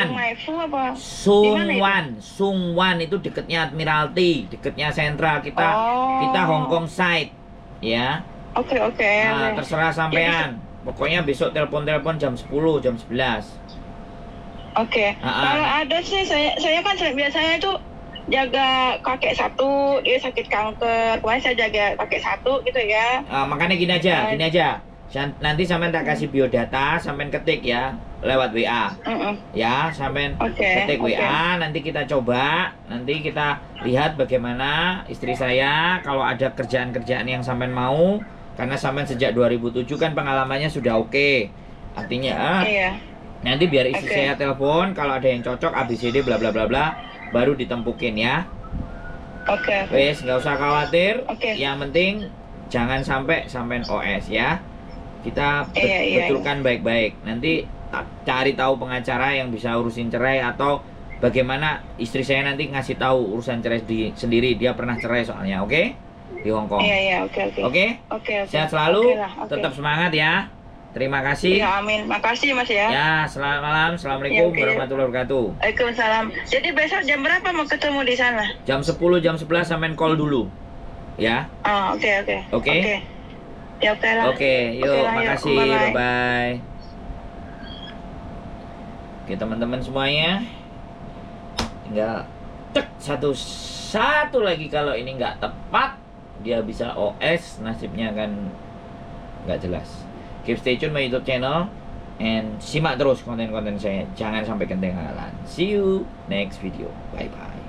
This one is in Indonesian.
Sungwan. Maifu apa? Di mana itu? Sungwan itu deketnya Admiralty, deketnya Sentral kita. Oh. Kita Hong Kong side, ya. Oke. Nah, terserah sampean. Pokoknya besok telepon-telepon jam 10, jam 11. Oke. Kalau ada sih saya kan biasanya itu jaga kakek satu, dia sakit kanker. Kemarin saya jaga kakek satu gitu ya. Makanya gini aja. Nanti sampean tak kasih biodata, sampean ketik ya lewat WA. Ya, sampean ketik WA, nanti kita coba, nanti kita lihat bagaimana istri saya kalau ada kerjaan-kerjaan yang sampean mau, karena sampean sejak 2007 kan pengalamannya sudah oke. Artinya Iya. nanti biar istri saya telepon kalau ada yang cocok ABCD bla bla bla bla baru ditempukin ya. Oke. Wes, nggak usah khawatir. Oke. Yang penting jangan sampai sampean OS ya. Kita betulkan baik-baik. Nanti cari tahu pengacara yang bisa urusin cerai, atau bagaimana istri saya nanti ngasih tahu urusan cerai sendiri. Dia pernah cerai soalnya, oke? Di Hong Kong. Iya, oke. Oke. Sehat selalu, tetap semangat ya. Terima kasih. Ya, amin. Makasih Mas ya. Ya, selamat malam. Assalamualaikum warahmatullahi wabarakatuh. Waalaikumsalam. Jadi besok jam berapa mau ketemu di sana? Jam 10, jam 11 sampean call dulu. Ya. Oh, oke. Ya, oke lah. Oke, yuk, makasih. Bye-bye. Bye-bye. Oke, teman-teman semuanya. Tinggal cek satu lagi, kalau ini nggak tepat, dia bisa OS, nasibnya kan nggak jelas. Keep stay tune my YouTube channel and simak terus konten-konten saya. Jangan sampai ketinggalan. See you next video. Bye-bye.